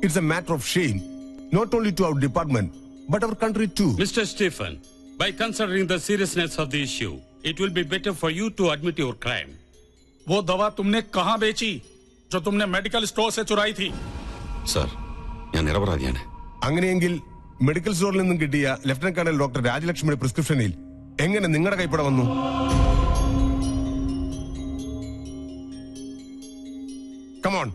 It's a matter of shame, not only to our department, but our country too. Mr. Stephen, by considering the seriousness of the issue, it will be better for you to admit your crime. वो दवा तुमने कहाँ बेची जो तुमने medical store से चुराई थी? सर, ഞാൻ നിരപരാധിയാണ്. അങ്ങനെയെങ്കിൽ മെഡിക്കൽ സ്റ്റോറിൽ നിന്നും കിട്ടിയ ലഫ്റ്റനന്റ് കേണൽ ഡോക്ടർ രാജലക്ഷ്മിയുടെ പ്രിസ്ക്രിപ്ഷനിൽ എങ്ങനെ നിങ്ങളുടെ കൈപ്പട വന്നു? Come on,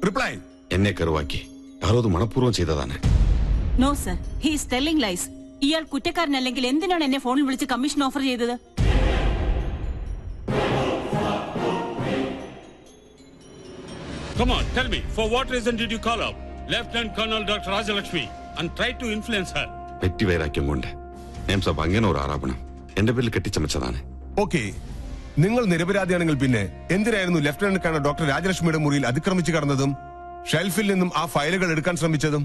reply. എന്നെ കരുവാക്കി ആരോ അത് മനഃപൂർവ്വം ചെയ്തതാണ്. No sir, he is telling lies. ഇയാൾ കുറ്റക്കാരനല്ലെങ്കിൽ എന്തിനാണ് എന്നെ ഫോണിൽ വിളിച്ച് കമ്മീഷൻ ഓഫർ ചെയ്തത്? Come on, tell me, for what reason did you call up Lieutenant Colonel Dr. Rajalakshmi and try to influence her? വ്യക്തിവൈരാഗ്യം കൊണ്ട് നേംസാബ് അങ്ങനെ ഒരു ആരോപണം എന്റെ പേരിൽ കെട്ടിച്ചമച്ചതാണ്. ഓക്കെ, നിങ്ങൾ നിരപരാധിയാണെങ്കിൽ പിന്നെ എന്തിനായിരുന്നു ലഫ്റ്റനന്റ് കേണൽ ഡോക്ടർ രാജലക്ഷ്മിയുടെ മുറിയിൽ അതിക്രമിച്ചു കടന്നതും ഷെൽഫിൽ നിന്നും ആ ഫയലുകൾ എടുക്കാൻ ശ്രമിച്ചതും?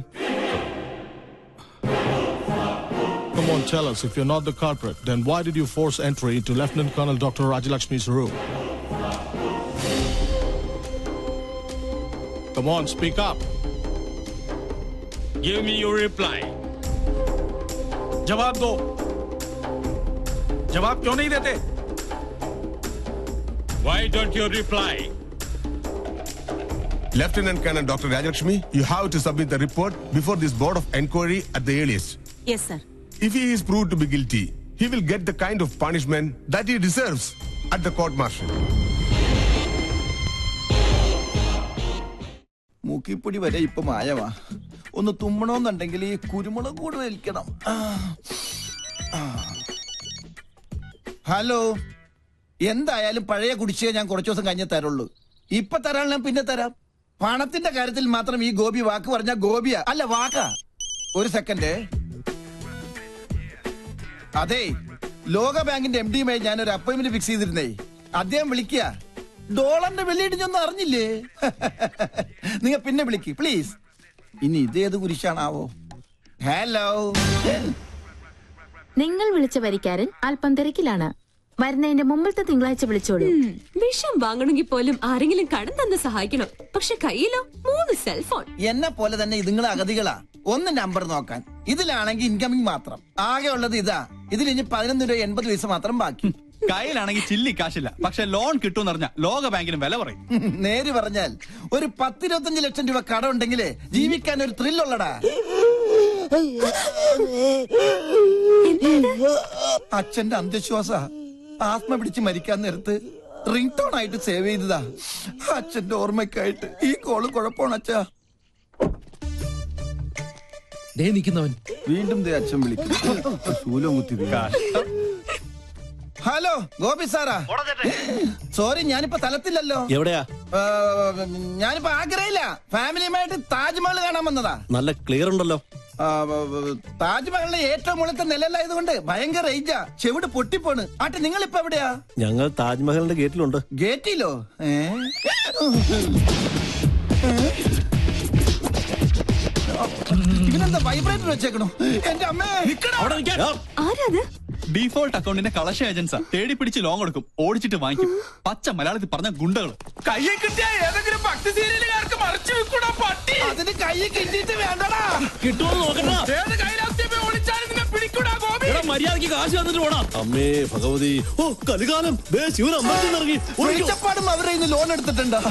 Come on, tell us. If you're not the culprit, then why did you force entry into Lieutenant Colonel Dr. Rajalakshmi's room? Come on, speak up. Give me your reply. जवाब दो. जवाब क्यों नहीं देते? Why don't you reply? Lieutenant Colonel Dr. Rajalakshmi, you have to submit the report before this board of inquiry at the earliest. Yes sir. If he is proved to be guilty, he will get the kind of punishment that he deserves at the court martial. മൂക്കിപ്പൊടി വരെ ഇപ്പൊ മായവാ. ഒന്ന് തുമ്മണമെന്നുണ്ടെങ്കിൽ ഈ കുരുമുളക് കൂടെ വലിക്കണം. Hello, എന്തായാലും പഴയ കുടിശ്ശിക ഞാൻ കുറച്ചു ദിവസം കഴിഞ്ഞേ തരുള്ളൂ. ഇപ്പൊ തരാൻ ഞാൻ പിന്നെ തരാം. പണത്തിന്റെ കാര്യത്തിൽ മാത്രം ഈ ഗോപി വാക്ക് പറഞ്ഞ ഗോപിയാ അല്ല വാക്കാ. ഒരു സെക്കൻഡ്. അതെ, ലോക ബാങ്കിന്റെ MD-യുമായി ഞാനൊരു അപ്പോയിന്റ്മെന്റ് ഫിക്സ് ചെയ്തിരുന്നേ. അദ്ദേഹം വിളിക്കുക. ഡോളറിന്റെ വെള്ളിയിടിഞ്ഞൊന്നും അറിഞ്ഞില്ലേ? നിങ്ങൾ പിന്നെ വിളിക്ക് പ്ലീസ്. ഇനി ഇതേത് കുരിശാണാവോ? ഹലോ, നിങ്ങൾ വിളിച്ച വരിക്കാരൻ അല്പം തിരക്കിലാണ്. വരുന്നതിന്റെ മുമ്പത്തെ തിങ്കളാഴ്ച വിളിച്ചോളൂ. വിഷം വാങ്ങണമെങ്കിൽ പോലും ആരെങ്കിലും കടം തന്ന് സഹായിക്കണം. പക്ഷെ കയ്യിലോ 3 സെൽഫോൺ. എന്നെ പോലെ തന്നെ ഇതുങ്ങളെ അഗതികളാ. ഒന്ന് നമ്പർ നോക്കാൻ. ഇതിലാണെങ്കിൽ ഇൻകമിങ് മാത്രം. ആകെ ഉള്ളത് ഇതാ. ഇതിൽ ഇനി 11 രൂപ 80 പൈസ മാത്രം ബാക്കി. കയ്യിലാണെങ്കിൽ ചില്ലി കാശില്ല. പക്ഷെ ലോൺ കിട്ടുമെന്ന് പറഞ്ഞാൽ ലോക ബാങ്കിന് വില പറയും. നേര് പറഞ്ഞാൽ ഒരു 10-25 ലക്ഷം രൂപ കടം ഉണ്ടെങ്കിലേ ജീവിക്കാൻ ഒരു ത്രില്ലുള്ളടാ. അച്ഛന്റെ അന്ധവിശ്വാസ. ആത്മ പിടിച്ച് മരിക്കാൻ നേരത്ത് റിംഗ് ടോൺ ആയിട്ട് സേവ് ചെയ്തതാ. അച്ഛന്റെ ഓർമ്മയ്ക്കായിട്ട്. ഈ കോള് കുഴപ്പമാണ് അച്ഛാ. വീണ്ടും അച്ഛൻ വിളിക്കും. ശൂലം കുത്തി. Hello Gopi Sarah. സോറി, ഞാനിപ്പോ തലത്തില്ലല്ലോ. എവിടെയാ? ഞാനിപ്പോ ആഗ്രയില്ല. ഫാമിലിയുമായിട്ട് താജ്മഹൽ കാണാൻ വന്നതാ. നല്ല ക്ലിയർ ഉണ്ടല്ലോ. താജ്മഹലിലെ ഏറ്റവും മുകളിലത്തെ നിലയിലായതുകൊണ്ട് ഭയങ്കര റേഞ്ചാ. ചെവിട് പൊട്ടിപ്പോണ്. ആട്ടെ, നിങ്ങളിപ്പോ എവിടെയാ? ഞങ്ങൾ താജ്മഹലിന്റെ ഗേറ്റിലുണ്ട്. ഗേറ്റിലോ? ഇവനെന്താ വൈബ്രേറ്റർ വെച്ചേക്കണോ? എന്റെ അമ്മേ. ആരാത്? ഡീഫോൾട്ട് അക്കൗണ്ടിന്റെ കളക്ഷൻ ഏജൻസാ. തേടി പിടിച്ച് ലോൺ കൊടുക്കും, ഓടിച്ചിട്ട് വാങ്ങിക്കും. പച്ച മലയാളത്തിൽ പറഞ്ഞ ഗുണ്ടകൾ. കയ്യിൽ കിട്ടിയ ഏതെങ്കിലും ഭക്തി സീരിയലുകാർക്ക് മറിച്ചു വെക്കൂടാ പട്ടി. അതിന് കയ്യിൽ കിട്ടിയിട്ട് വേണ്ടടാ. കിട്ടുമോ നോക്കണ്ട. ഏത് കൈലാസ്യമേ ഒളിച്ചാലും നിന്നെ പിടിക്കൂടാ ഗോപി. മര്യാദക്ക് കാശ് വന്നിട്ട് പോടാം. അമ്മേ ഭഗവതി. ഓ കലികാലം. ശിവൻ അമ്പലത്തിൽ ഇറങ്ങി. വെളിച്ചപ്പാടും അവരെ ഇന്ന് ലോൺ എടുത്തിട്ടുണ്ടാ.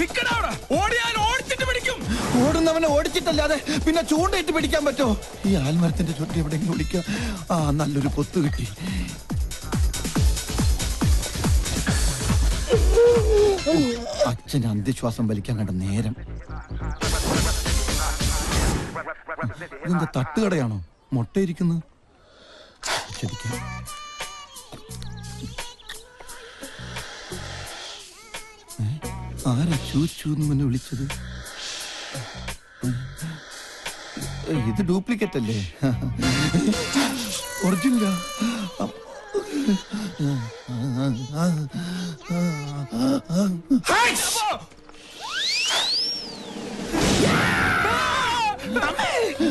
നിക്കടാ അവിടെ. ഓടിയാൽ ഓടിച്ചിട്ട് പിടിക്കും. ഓടുന്നവനെ ഓടിച്ചിട്ടല്ലാതെ പിന്നെ ചൂണ്ടയിട്ട് പിടിക്കാൻ പറ്റോ? ഈ ആൽമരത്തിന്റെ ചുറ്റി എവിടെയെങ്കിലും വിളിക്കാം. നല്ലൊരു പൊത്ത് കിട്ടി. അച്ഛന് അന്ധവിശ്വാസം വലിക്കാൻ കണ്ട നേരം. ഇതെന്താ തട്ടുകടയാണോ? മുട്ടയിരിക്കുന്നത്. ശരിക്കും ആരാ ചൂന്ന് മുന്നെ വിളിച്ചത്? ഇത് ഡ്യൂപ്ലിക്കേറ്റ് അല്ലേ? ഒറിജിനലാ?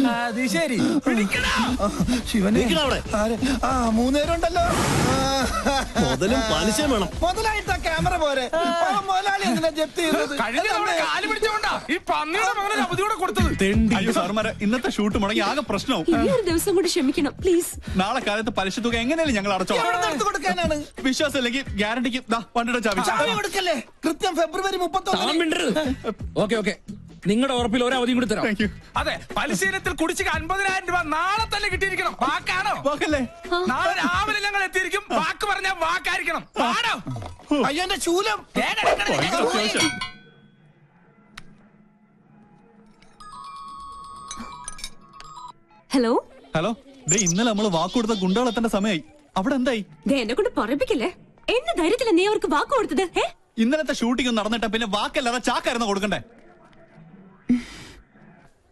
അത് ശരി. ശിവനെ 3 നേരം ഉണ്ടല്ലോ. മുതലും പലിശ വേണം. മുതലായിട്ടൊക്കെ ക്യാമറ പോരെ മുതലാളി എന്തിനാ ജപ്തി ചെയ്തത്? കാല് പിടിച്ചോണ്ടാ ഈ പന്നിയുടെ മകനെ അവധി കൂടെ കൊടുത്തത്. അയ്യോ സാറുമാരെ, ഇന്നത്തെ ഷൂട്ട് മുടങ്ങി ആകെ പ്രശ്നവും. ഇനി ഒരു ദിവസം കൂടി ക്ഷമിക്കണം പ്ലീസ്. നാളെ കാലത്ത് പലിശ തുക എങ്ങനെയാലും ഞങ്ങൾ അടച്ചോളാം. എവിടെ നിന്ന് എടുത്ത് കൊടുക്കാനാണ്? വിശ്വാസം ഇല്ലെങ്കിൽ ഗ്യാരണ്ടിക്ക് വണ്ടിയുടെ ചാവി. ചാവി കൊടുക്കല്ലേ? കൃത്യം ഫെബ്രുവരി 31. ഓക്കെ നിങ്ങളുടെ ഉറപ്പിൽ ഒരു അവധിയും കൂടി തരാം. Thank you. അതെ, പരിശീലനത്തിൽ കുടിശ്ശിക്ക് 50,000 രൂപ നാളെ തന്നെ കിട്ടിയിരിക്കണം. വാക്കാണോ? വാക്കല്ലേ? നാളെ രാവിലെ ഞങ്ങൾ എത്തിയിരിക്കും. വാക്ക് പറഞ്ഞാൽ വാക്കായിരിക്കണം. ആണോ? അയ്യോ എന്റെ ശൂലം. ഹലോ ഹലോ, ഇന്നലെ നമ്മള് വാക്ക് കൊടുത്ത ഗുണ്ടകളെത്തേണ്ട സമയമായി. അവിടെ എന്തായി? എന്നെ കൊണ്ട് പറപ്പിക്കില്ലേ? എന്ന ധൈര്യത്തില നീ അവർക്ക് വാക്ക് കൊടുത്തത്? ഇന്നലത്തെ ഷൂട്ടിംഗ് നടന്നിട്ടാ പിന്നെ വാക്കല്ലാതെ ചാക്കായിരുന്നു കൊടുക്കണ്ടേ?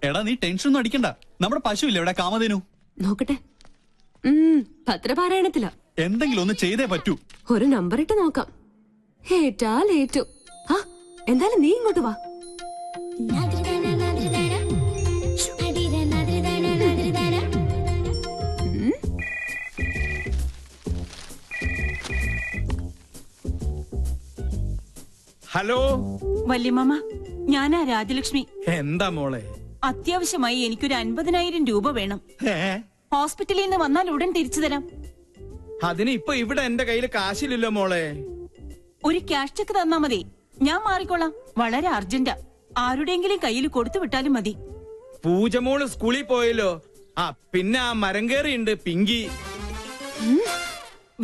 എടാ നീ ടെൻഷൻ ഒന്നും അടിക്കണ്ട. നമ്മുടെ പശു ഇല്ല ഇവിടെ, കാമധേനു. നോക്കട്ടെ. പത്രപാരായണത്തില എന്തെങ്കിലും ഒന്ന് ചെയ്തേ പറ്റൂ. ഒരു നമ്പർ ഇട്ട് നോക്കാം. ഏറ്റാൽ ഏറ്റു. എന്തായാലും നീ ഇങ്ങോട്ട് വാ. ഹലോ വല്യമ്മ, ഞാനാ രാജലക്ഷ്മി. എന്താ മോളെ? അത്യാവശ്യമായി എനിക്കൊരു 50,000 രൂപ വേണം. ഹോസ്പിറ്റലിൽ നിന്ന് വന്നാൽ ഉടൻ തിരിച്ചു തരാം. അതിന് ഇപ്പൊ ഇവിടെ എന്റെ കയ്യിൽ കാശില്ലല്ലോ മോളെ. ഒരു ക്യാഷ് ചെക്ക് തന്നാ മതി, ഞാൻ മാറിക്കോളാം. വളരെ അർജന്റാ. ആരുടെയെങ്കിലും കയ്യിൽ കൊടുത്തു വിട്ടാലും മതി. പൂജമോള് സ്കൂളിൽ പോയല്ലോ. പിന്നെ ആ മരം കയറിയുണ്ട് പിങ്കി.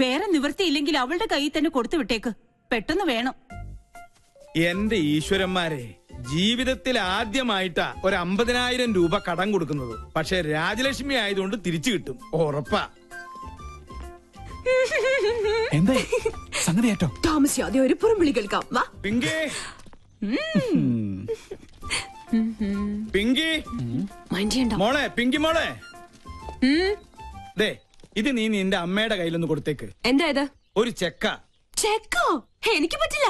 വേറെ നിവൃത്തിയില്ലെങ്കിൽ അവളുടെ കയ്യിൽ തന്നെ കൊടുത്തു വിട്ടേക്ക്. പെട്ടെന്ന് വേണം. എന്റെ ഈശ്വരന്മാരെ, ജീവിതത്തിൽ ആദ്യമായിട്ടാ ഒരു 50,000 രൂപ കടം കൊടുക്കുന്നത്. പക്ഷെ രാജലക്ഷ്മി ആയതുകൊണ്ട് തിരിച്ചു കിട്ടും, ഉറപ്പാ. എന്താ സംഗതി ഏറ്റോ? താമസിയാതെ ഒരു പുറംവിളി കേൾക്കാം. വാ പിങ്കി, പിങ്കി മൈൻഡ് ചെയ്യണ്ട. മോളെ, പിങ്കി മോളെ, ദേ ഇത് നീ നിന്റെ അമ്മയുടെ കയ്യിലൊന്ന് കൊടുത്തേക്ക്. എന്താ ഇത്? ഒരു ചെക്ക. ചെക്കോ? എനിക്ക് പറ്റില്ല.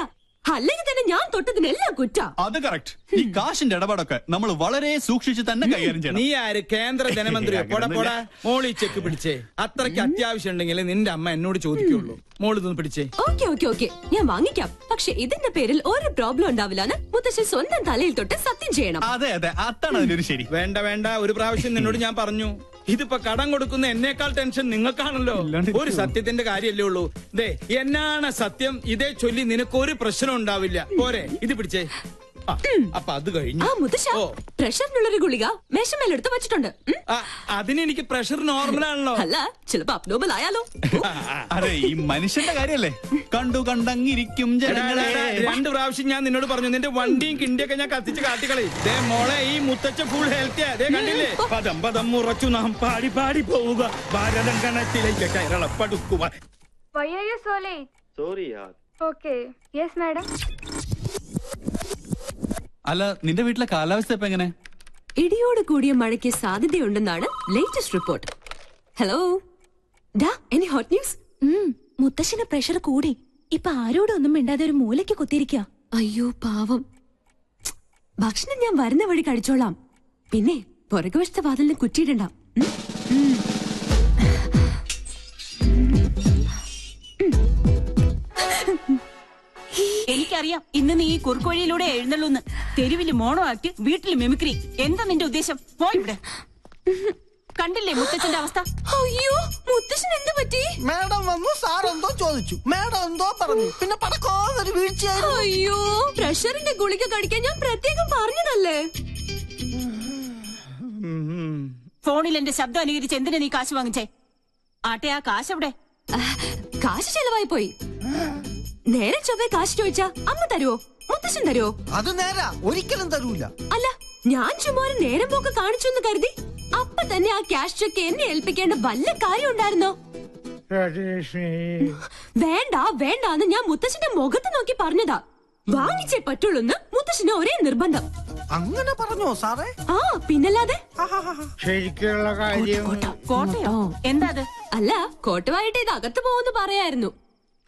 അല്ലെങ്കിൽ തന്നെ ഞാൻ തൊട്ടതിനെല്ലാം കുറ്റ. അത് കറക്റ്റ്. ഈ കാശിന്റെ ഇടപാടൊക്കെ നമ്മൾ വളരെ സൂക്ഷിച്ച് തന്നെ കൈകാര്യം ചെയ്യണം. നീ ആര്? കേന്ദ്ര ധനമന്ത്രിയോ? പോടാ. മോളി ചെക്ക് പിടിച്ചേ. അത്രയ്ക്ക് അത്യാവശ്യം ഉണ്ടെങ്കിൽ നിന്റെ അമ്മ എന്നോട് ചോദിക്കുള്ളൂ. മോള് ഇതൊന്ന് പിടിച്ചേ. ഓക്കെ ഞാൻ വാങ്ങിക്കാം. പക്ഷെ ഇതിന്റെ പേരിൽ ഒരു പ്രോബ്ലം ഉണ്ടാവില്ലാന്ന് മുത്തശ്ശൻ സ്വന്തം തലയിൽ തൊട്ട് സത്യം ചെയ്യണം. അതെ അതാണ് അതിലൊരു ശരി. വേണ്ട, ഒരു പ്രാവശ്യം നിന്നോട് ഞാൻ പറഞ്ഞു. ഇതിപ്പോ കടം കൊടുക്കുന്ന എന്നേക്കാൾ ടെൻഷൻ നിങ്ങൾക്കാണല്ലോ. ഒരു സത്യത്തിന്റെ കാര്യല്ലേ ഉള്ളൂ. ദേ എന്നാണ് സത്യം, ഇതേ ചൊല്ലി നിനക്കൊരു പ്രശ്നം ഉണ്ടാവില്ല. പോരെ, ഇത് പിടിച്ചേ. അപ്പൊ അത് കഴിഞ്ഞു. മുത്തശ്ശ, പ്രഷറിനുള്ളൊരു ഗുളിക മേശമേലെടുത്ത് വെച്ചിട്ടുണ്ട്. അതിനെനിക്ക് പ്രഷർ നോർമലാണല്ലോ. അല്ല, ചിലപ്പോ അബ്നോർമൽ ആയാലോ. അതെ, ഈ മനുഷ്യന്റെ കാര്യല്ലേ. കണ്ടിരിക്കും ജനങ്ങളെ. 2 പ്രാവശ്യം ഞാൻ നിന്നോട് പറഞ്ഞു, നിന്റെ വണ്ടിയും കിണ്ടിയൊക്കെ ഞാൻ കത്തിച്ച് കാട്ടിക്കളി. ദേ മോളെ, ഈ മുത്തച്ഛൻ ഫുൾ ഹെൽത്തിയാ. ദേ കണ്ടില്ലേ? പദം ഉറച്ചു നാം പാടി പോവുക, ഭാരതം കണത്തിലേക്ക് കയറളപ്പെടുക്കുക. അല്ല, നിന്റെ വീട്ടിലെ കാലാവസ്ഥ ഇപ്പൊ എങ്ങനെ? ഇടിയോട് കൂടിയ മഴയ്ക്ക് സാധ്യതയുണ്ടെന്നാണ് ലേറ്റസ്റ്റ് റിപ്പോർട്ട്. ഹലോ ഡാ, എനി ഹോട്ട് ന്യൂസ്? മുത്തശ്ശന് പ്രഷർ കൂടി. ഇപ്പൊ ആരോടൊന്നും മിണ്ടാതെ ഒരു മൂലയ്ക്ക് കുത്തിയിരിക്കുക. അയ്യോ പാവം. ഭക്ഷണം ഞാൻ വരുന്ന വഴി കഴിച്ചോളാം. പിന്നെ പുറകുവശത്തെ വാതിലിന് കുറ്റിയിടണ്ട. എനിക്കറിയാം ഇന്ന് നീ ഈ കുറുക്കുവഴിയിലൂടെ എഴുന്നള്ളൂന്ന്. തെരുവില് മോണോ ആക്ട്, വീട്ടില് മിമിക്രി. എന്താ നിന്റെ ഉദ്ദേശം? പോയിവിടെ. കണ്ടില്ലേ മുത്തച്ഛന്റെ അവസ്ഥ? അയ്യോ, മുത്തശ്ശൻ എന്ത് പറ്റി? മാഡം വന്നു, സാർ എന്തോ ചോദിച്ചു, മാഡം എന്തോ പറഞ്ഞു, പിന്നെ പടക്കോന്നൊരു വീഴ്ചയായിരുന്നു. അയ്യോ, പ്രഷറിന്റെ ഗുളിക കഴിക്കാൻ ഞാൻ പ്രത്യേകം പറഞ്ഞതല്ലേ. ഫോണിൽ എന്റെ ശബ്ദം അനുകരിച്ച് എന്തിനാ നീ കാശ് വാങ്ങിച്ചേ? ആട്ടെ, ആ കാശ് എവിടെ? കാശ് ചെലവായി പോയി. നേരെ ചൊവ്വേ കാശ് ചോദിച്ചാ അമ്മ തരുവോ? മുത്തശ്ശൻ തരുവോ? അത് നേരാ, ഒരിക്കലും തരൂല. അല്ല, ഞാൻ ചുമ്മാ ഒരു നേരം പോക്ക് കാണിച്ചു എന്ന് കരുതി അപ്പൊ തന്നെ ആ ക്യാഷ് ചെക്ക് എന്നെ ഏൽപ്പിക്കേണ്ട വല്ല കാര്യം ഉണ്ടായിരുന്നോ? വേണ്ടാന്ന് ഞാൻ മുത്തശ്ശന്റെ മുഖത്ത് നോക്കി പറഞ്ഞതാ. വാങ്ങിച്ചേ പറ്റുള്ളൂന്ന് മുത്തശ്ശന് ഒരേ നിർബന്ധം. അങ്ങനെ പറഞ്ഞോ സാറേ? പിന്നല്ലാതെ. ശരിക്കുള്ള കാര്യം കോട്ടയോ? എന്താ അത്? അല്ല, കോട്ടുവായിട്ട് ഇത് അകത്ത് പോവെന്ന് പറയായിരുന്നു.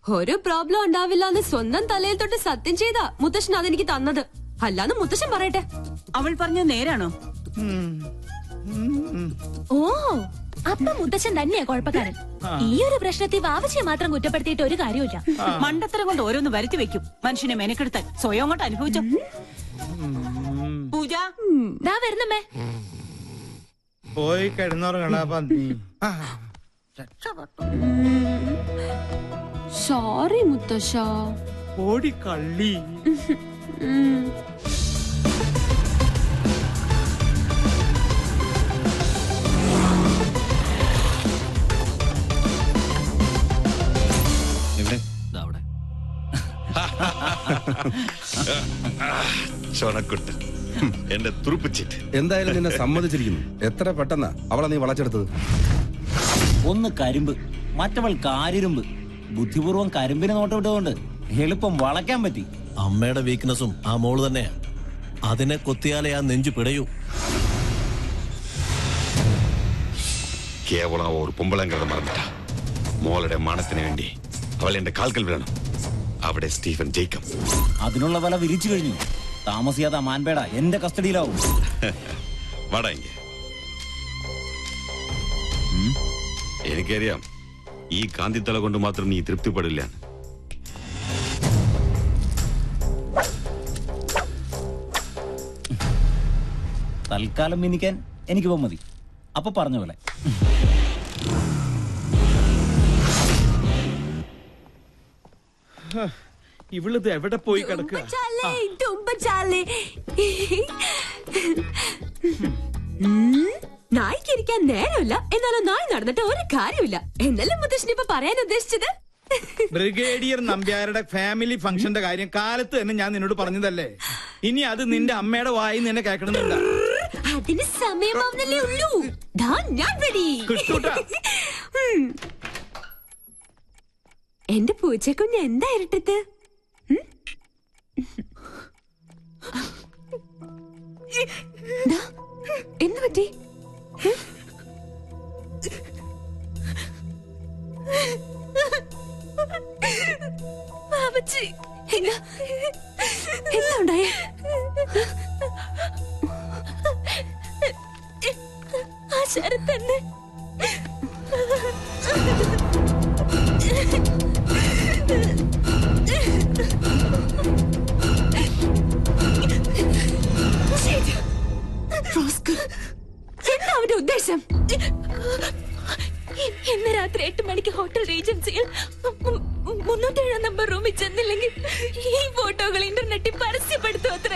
ഒരു പ്രോബ്ലം ഉണ്ടാവില്ല എന്ന് സ്വന്തം തലയിൽ തൊട്ട് സത്യം ചെയ്താ മുത്തശ്ശൻ അതെനിക്ക് തന്നത്. അല്ലാന്ന് മുത്തശ്ശൻ പറയട്ടെ. അവൾ പറഞ്ഞത് നേരാണോ? ഓ, അപ്പ മുത്തച്ഛൻ തന്നെയാ കുഴപ്പക്കാരൻ. ഈ ഒരു പ്രശ്നത്തിൽ വാവച്ചിയെ മാത്രം കുറ്റപ്പെടുത്തിയിട്ട് ഒരു കാര്യമില്ല. മണ്ടത്തരം കൊണ്ട് ഓരോന്ന് വരുത്തി വെക്കും. മനുഷ്യനെ മെനക്കെടുത്താൻ സ്വയം അങ്ങോട്ട് അനുഭവിച്ചോ. പൂജ ദാ വരുന്നമ്മേ. പോയി കിടന്നുറങ്ങണ പന്നി. സോറി മുത്തശ്ശ. ഓടി കള്ളി. ചോണക്കുട്ട് എന്റെ തുറുപ്പിച്ചിട്ട്. എന്തായാലും നിന്നെ സമ്മതിച്ചിരിക്കുന്നു. എത്ര പെട്ടെന്നാ അവളെ നീ വളച്ചെടുത്തത്. ഒന്ന് കരിമ്പ്, മറ്റവൾ കാരിരുമ്പ്. ബുദ്ധിപൂർവ്വം കരിമ്പിനെ നോട്ടമിട്ടുകൊണ്ട് എളുപ്പം വളയ്ക്കാൻ പറ്റി. അമ്മയുടെ വീക്ക്നെസ്സും ആ മോള് തന്നെയാ. അതിനെ കൊത്തിയാലേ ആ നെഞ്ചു പിടയൂ. കേവലം ഒരു പൊമ്പളങ്കരം മറന്നിട്ട മോളുടെ മാനത്തിന് വേണ്ടി അവൾ എന്റെ കാൽക്കൽ വീഴണം. അവിടെ സ്റ്റീഫൻ ജേക്കബ്. അതിനുള്ള വില വിരിച്ചു കഴിഞ്ഞു. താമസിയാതെ മാൻപേട എന്റെ കസ്റ്റഡിയിലാവും. വാടാ ഇങ്ങ. എനിക്കറിയാം ഈ കാന്തിത്തല കൊണ്ട് മാത്രം നീ തൃപ്തിപ്പെടില്ല. തൽക്കാലം മിനിക്കാൻ എനിക്കിപ്പോ മതി. അപ്പൊ പറഞ്ഞ പോലെ. ഇവളിത് എവിടെ പോയി കിടക്കുക? നായ്ക്കിരിക്കാൻ നേരമില്ല, എന്നാലും നായ് നടന്നിട്ട് ഒരു കാര്യമില്ല. എന്നല്ലേ മുത്തശ്ശൻ ഇപ്പൊ പറയാൻ ഉദ്ദേശിച്ചത്? ബ്രിഗേഡിയർ നമ്പ്യാരുടെ ഫാമിലി ഫംഗ്ഷന്റെ കാര്യം കാലത്ത് തന്നെ ഞാൻ നിന്നോട് പറഞ്ഞതല്ലേ. ഇനി അത് നിന്റെ അമ്മയുടെ വായി നിന്നെ കേൾക്കണമെന്നുണ്ട. അതിന് സമയമാവുന്നല്ലേ ഉള്ളൂ. ഞാൻ റെഡി. എന്റെ പൂച്ചക്കുഞ്ഞ് എന്താ ഇരട്ടത്ത്? എന്ത് പറ്റി? എന്താ ഉണ്ടായേ? ആ ശരത്തന്നെ. എന്താ അവന്റെ ഉദ്ദേശം? ഇന്ന് രാത്രി 8 മണിക്ക് ഹോട്ടൽ റീജൻസിയിൽ 307 നമ്പർ റൂമിൽ ചെന്നില്ലെങ്കിൽ ഈ ഫോട്ടോകൾ ഇന്റർനെറ്റിൽ പരസ്യപ്പെടുത്തും അത്ര.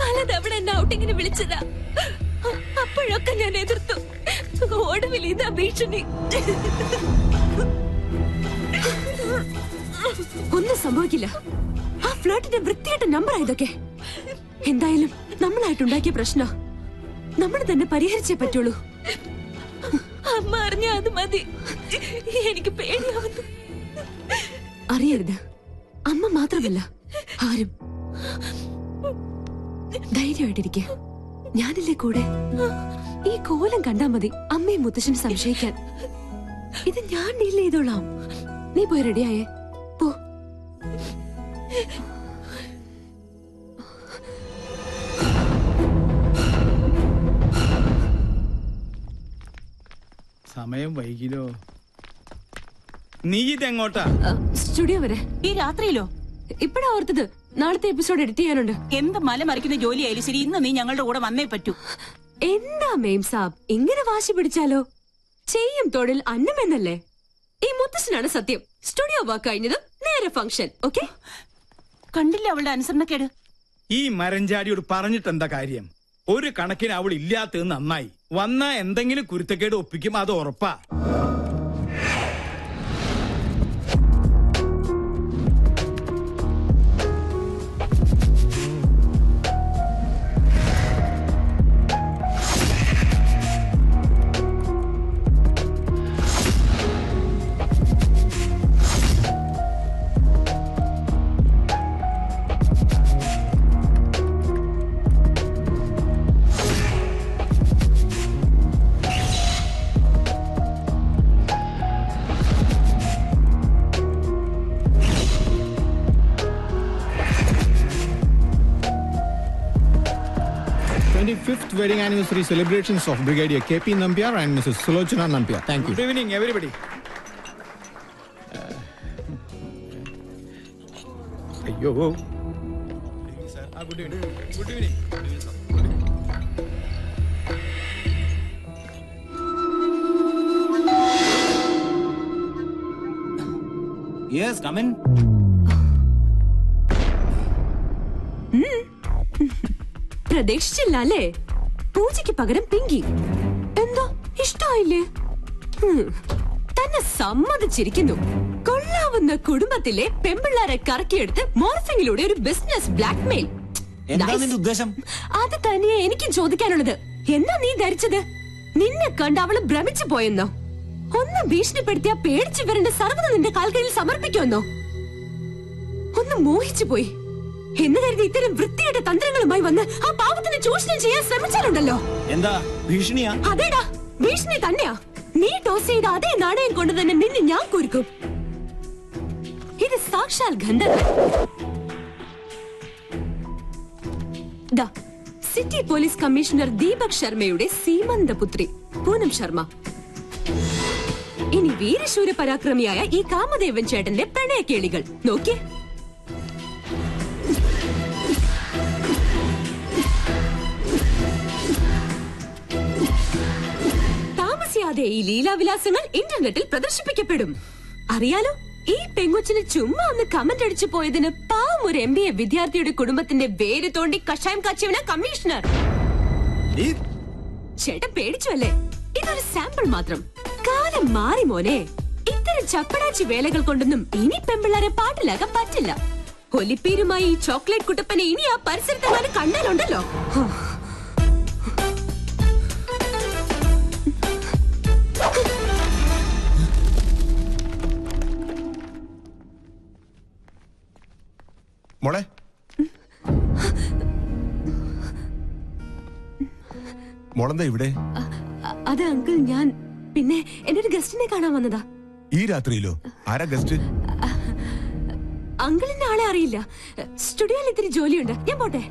പലതവണ എന്നെ ഔട്ടിങ്ങിന് വിളിച്ചതാ. അപ്പോഴൊക്കെ ഞാൻ എതിർത്തു. ഒടുവിൽ ഇതാ ഭീഷണി. ഒന്നും സംഭവിക്കില്ല. ആ ഫ്ലോട്ടിന്റെ വൃത്തിയായിട്ട നമ്പറാ ഇതൊക്കെ. എന്തായാലും നമ്മളായിട്ടുണ്ടാക്കിയ പ്രശ്നം നമ്മൾ തന്നെ പരിഹരിച്ചേ പറ്റുള്ളൂ. അമ്മ അറിഞ്ഞ അത് മതി. എനിക്ക് പേടിയാവുന്നു. അറിയരുത്. അമ്മ മാത്രമല്ല ആരും. ധൈര്യമായിട്ടിരിക്കെ. ഞാനില്ലേ കൂടെ. ഈ കോലം കണ്ടാ മതി അമ്മയും മുത്തശ്ശനും സംശയിക്കാൻ. ഇത് ഞാൻ ഡീൽ ചെയ്തോളാം. നീ പോയി റെഡിയായേ പോ. സമയം വൈകിലോ? നീ ഇതെങ്ങോട്ടാ? സ്റ്റുഡിയോ വരെ. ഈ രാത്രിയിലോ? ഇപ്പഴാ ഓർത്തത്. നാളത്തെ എപ്പിസോഡ് എഡിറ്റ് ചെയ്യാനുണ്ട്. എന്ത് മല മറിക്കുന്ന ജോലിയായാലും ശരി, ഇന്ന് നീ ഞങ്ങളുടെ കൂടെ വന്നേ പറ്റൂ. എന്താ മേം സാബ് ഇങ്ങനെ വാശി പിടിച്ചാലോ? ചെയ്യും തൊഴിൽ അന്നമെന്നല്ലേ. ഈ മുത്തശ്ശനാണ് സത്യം. സ്റ്റുഡിയോ വർക്ക് കഴിഞ്ഞത് നേരെ ഫംഗ്ഷൻ. ഓക്കെ? കണ്ടില്ല അവളുടെ അനുസരണക്കേട്. ഈ മരഞ്ചാടിയോട് പറഞ്ഞിട്ട് എന്താ കാര്യം? ഒരു കണക്കിന് അവൾ ഇല്ലാത്തത് നന്നായി. വന്ന എന്തെങ്കിലും കുരുത്തക്കേട് ഒപ്പിക്കും, അത് ഉറപ്പാ. 75th wedding anniversary celebrations of Brigadier KP Nambiar and Mrs. Sulochana Nambiar. Thank you. Good evening, everybody. അയ്യോ good evening. Good evening. Yes, come in. പ്രതീക്ഷിച്ചില്ല അല്ലേ? പൂജയ്ക്ക് പകരം പിങ്കി. എന്താ ഇഷ്ടായില്ലേ? തന്നെ സമ്മതിച്ചിരിക്കുന്നു. കൊള്ളാവുന്ന കുടുംബത്തിലെ പെമ്പിള്ളാരെ കറക്കിയെടുത്ത് മോർഫിംഗിലൂടെ ഒരു ബിസിനസ് ബ്ലാക്ക്മെയിൽ. എന്താ നിന്റെ ഉദ്ദേശം? അത് തന്നെയാ എനിക്കും ചോദിക്കാനുള്ളത്. എന്താ നീ ധരിച്ചത്? നിന്നെ കണ്ട് അവള് ഭ്രമിച്ചു പോയെന്നോ? ഒന്ന് ഭീഷണിപ്പെടുത്തിയാ പേടിച്ചു വരേണ്ട സർവ്വത നിന്റെ കാൽക്കീഴിൽ സമർപ്പിക്കുമെന്നോ? ഒന്ന് മോഹിച്ചു പോയി എന്ന് കരുതി ഇത്തരം വൃത്തിയുടെ തന്ത്രങ്ങളുമായി വന്ന് ആ പാവത്തിന് ചൂഷണം ചെയ്യാൻ ശ്രമിച്ചാലുണ്ടല്ലോ. എന്താ ഭീഷണിയാ? അതേടാ, ഭീഷണി തന്നെയാ. നീ ടോസ് ചെയ്ത അതേ നാണയം കൊണ്ട് തന്നെ നിന്നെ ഞാൻ കുരുക്കും. ഇത് സാക്ഷാൽ ഗന്ധർവൻ. സിറ്റി പോലീസ് കമ്മീഷണർ ദീപക് ശർമ്മയുടെ സീമന്തപുത്രി പൂനം ശർമ്മ. ഇനി വീരശൂര പരാക്രമിയായ ഈ കാമദേവൻ ചേട്ടന്റെ പ്രണയക്കേളികൾ നോക്കിയേ. താമസിയാതെ ഈ ലീലാവിലാസങ്ങൾ ഇന്റർനെറ്റിൽ പ്രദർശിപ്പിക്കപ്പെടും. അറിയാലോ, ഈ പെങ്കൊച്ചിന് ചുമ്മാ ഒന്ന് കമന്റ് അടിച്ചു പോയതിന് പാവം ഒരു MBA വിദ്യാർത്ഥിയുടെ കുടുംബത്തിന്റെ വേര് തോണ്ടി കഷായം കാച്ചിയവനാ കമ്മീഷണർ. ചേട്ടൻ പേടിച്ചു അല്ലേ? ഇതൊരു സാമ്പിൾ മാത്രം. കാലം മാറി മോനെ. ഇത്തരം ചപ്പടാച്ചി വേലകൾ കൊണ്ടൊന്നും ഇനി പെമ്പിള്ളാരെ പാട്ടിലാക്കാൻ പറ്റില്ല. ഒലിപ്പീരുമായി ഈ ചോക്ലേറ്റ് കുട്ടപ്പനെ ഇനി ആ പരിസരത്തെങ്ങാനും കണ്ടാലുണ്ടല്ലോ. മോളെ, മോളെന്താ ഇവിടെ? അത് അങ്കിൾ, ഞാൻ പിന്നെ എന്റെ ഒരു ഗസ്റ്റിനെ കാണാൻ വന്നതാ. ഈ രാത്രിയിലോ? ആരാ ഗസ്റ്റ്? അങ്കിളിന്റെ ആളെ അറിയില്ല. സ്റ്റുഡിയോയിൽ ഇത്തിരി ജോലിയുണ്ട്, ഞാൻ പോട്ടെ.